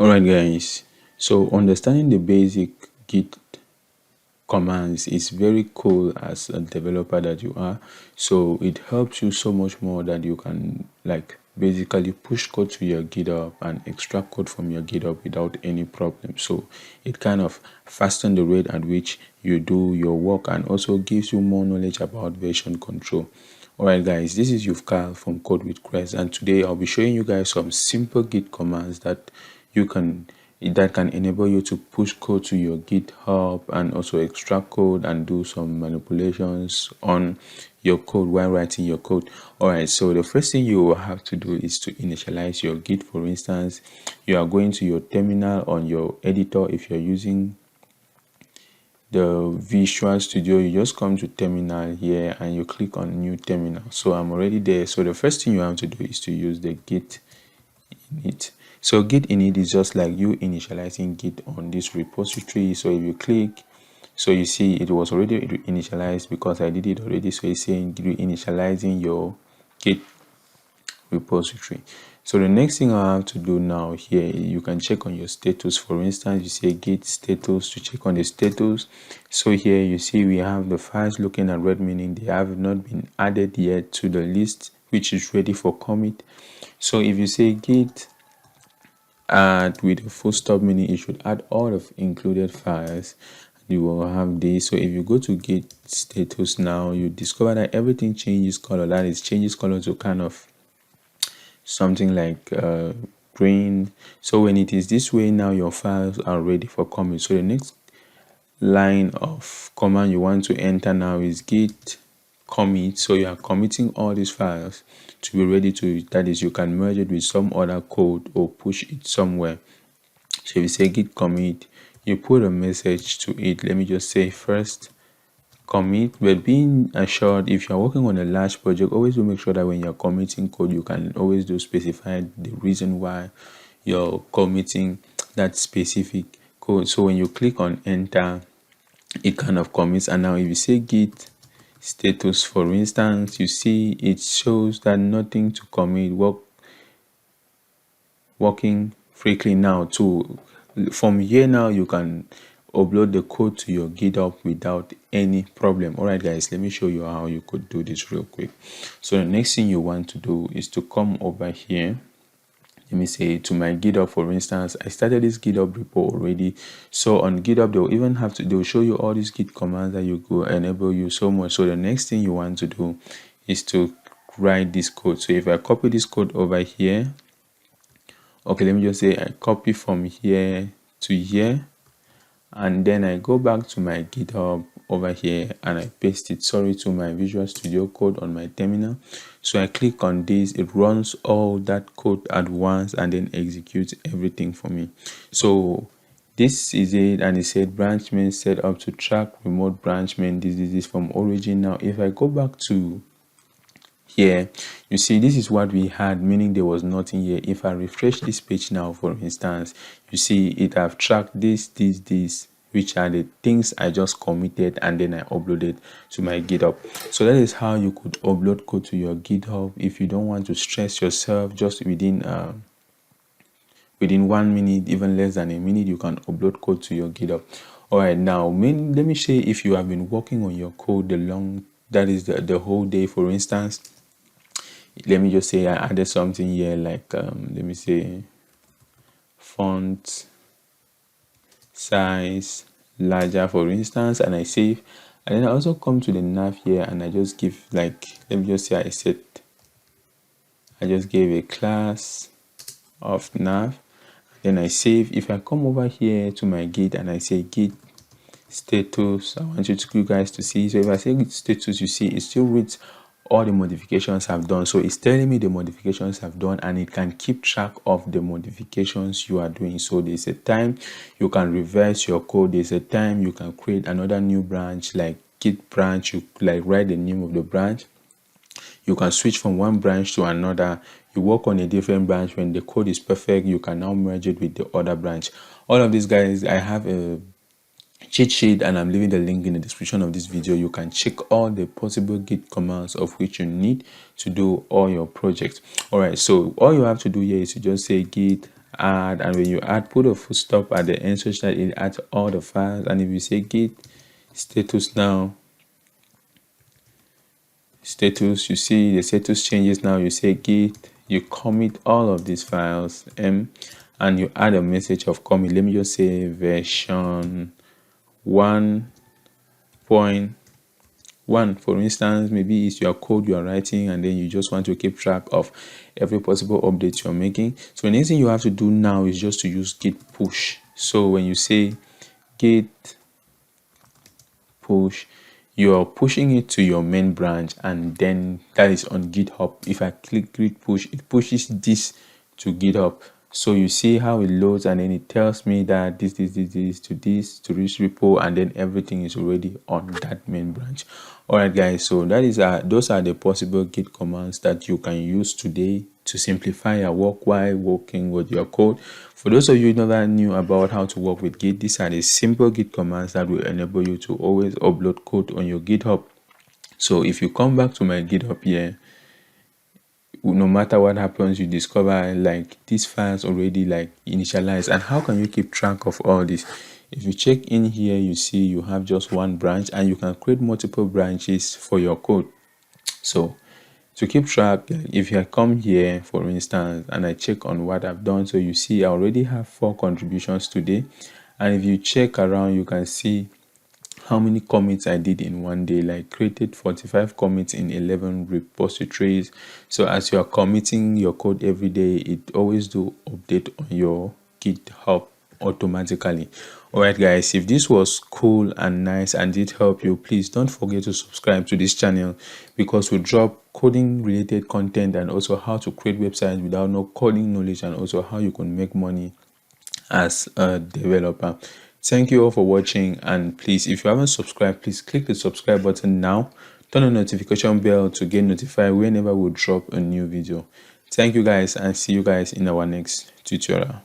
Alright guys, so understanding the basic Git commands is very cool as a developer that you are. So it helps you so much more that you can basically push code to your GitHub and extract code from your GitHub without any problem. So it kind of fastens the rate at which you do your work and also gives you more knowledge about version control. Alright guys, this is Yufkal from Code with Crest, and today I'll be showing you guys some simple Git commands that can enable you to push code to your GitHub and also extract code and do some manipulations on your code while writing your code. Alright, so the first thing you will have to do is to initialize your Git. For instance, you are going to your terminal on your editor. If you're using the Visual Studio, you just come to terminal here and you click on new terminal. So I'm already there. So the first thing you have to do is to use the git init. So git init is just like you initializing git on this repository. So if you click, so you see it was already initialized because I did it already. So it's saying you initializing your git repository. So the next thing I have to do now here, you can check on your status. For instance, you say git status to check on the status. So here you see we have the files looking at red, meaning they have not been added yet to the list which is ready for commit. So if you say git add with a full stop, meaning it should add all of included files, you will have this. So if you go to git status now, you discover that everything changes color. That is, changes color to kind of something like green. So when it is this way, now your files are ready for commit. So the next line of command you want to enter now is git commit. So you are committing all these files to be ready to, that is, you can merge it with some other code or push it somewhere. So if you say git commit, you put a message to it. Let me just say first commit, but being assured, if you're working on a large project, always do make sure that when you're committing code, you can always do specify the reason why you're committing that specific code. So when you click on enter, it kind of commits. And now if you say git status, for instance, you see it shows that nothing to commit, working freely now. To from here now you can upload the code to your GitHub without any problem. Alright guys, let me show you how you could do this real quick. So the next thing you want to do is to come over here. Let me say to my GitHub, for instance, I started this GitHub repo already. So on GitHub, they'll show you all these git commands that you could enable you so much. So the next thing you want to do is to write this code. So if I copy this code over here, okay, let me just say I copy from here to here, and then I go back to my GitHub over here and I paste it, to my Visual Studio Code on my terminal. So I click on this, it runs all that code at once and then executes everything for me. So this is it, and it said branch main set up to track remote branch main. This is from origin. Now if I go back to here, you see this is what we had, meaning there was nothing here. If I refresh this page now, for instance, you see it have tracked this, which are the things I just committed and then I uploaded to my GitHub. So that is how you could upload code to your GitHub. If you don't want to stress yourself, just within 1 minute, even less than a minute, you can upload code to your GitHub. All right, now let me say if you have been working on your code the whole day. For instance, let me just say I added something here like let me say font size larger, for instance, and I save, and then I also come to the nav here and I just give, like, let me just say I just gave a class of nav, then I save. If I come over here to my git and I say git status, I want you guys to see. So if I say git status, you see it still reads all the modifications I've done. So it's telling me the modifications I've done, and it can keep track of the modifications you are doing. So there's a time you can reverse your code, there's a time you can create another new branch, like git branch. You like write the name of the branch, you can switch from one branch to another, you work on a different branch. When the code is perfect, you can now merge it with the other branch. All of these guys, I have a cheat sheet and I'm leaving the link in the description of this video. You can check all the possible git commands of which you need to do all your projects. All right, so all you have to do here is to just say git add, and when you add, put a full stop at the end such that it adds all the files. And if you say git status now, status, you see the status changes. Now you say git, you commit all of these files, and you add a message of commit. Let me just say version 1.1, for instance. Maybe it's your code you are writing, and then you just want to keep track of every possible update you're making. So the next thing you have to do now is just to use git push. So when you say git push, you're pushing it to your main branch, and then that is on GitHub. If I click git push, it pushes this to GitHub. So you see how it loads, and then it tells me that this to this repo, and then everything is already on that main branch. All right guys, so that is those are the possible git commands that you can use today to simplify your work while working with your code. For those of you that knew about how to work with Git, these are the simple Git commands that will enable you to always upload code on your GitHub. So if you come back to my GitHub here, no matter what happens, you discover like these files already like initialized. And how can you keep track of all this? If you check in here, you see you have just one branch, and you can create multiple branches for your code. So to keep track, if I come here for instance and I check on what I've done, so you see I already have 4 contributions today. And if you check around, you can see how many commits I did in one day. Like created 45 commits in 11 repositories. So as you are committing your code every day, it always do update on your GitHub automatically. All right guys, if this was cool and nice and did help you, please don't forget to subscribe to this channel, because we drop coding related content, and also how to create websites without no coding knowledge, and also how you can make money as a developer. Thank you all for watching, and please, if you haven't subscribed, please click the subscribe button now. Turn on the notification bell to get notified whenever we drop a new video. Thank you guys, and see you guys in our next tutorial.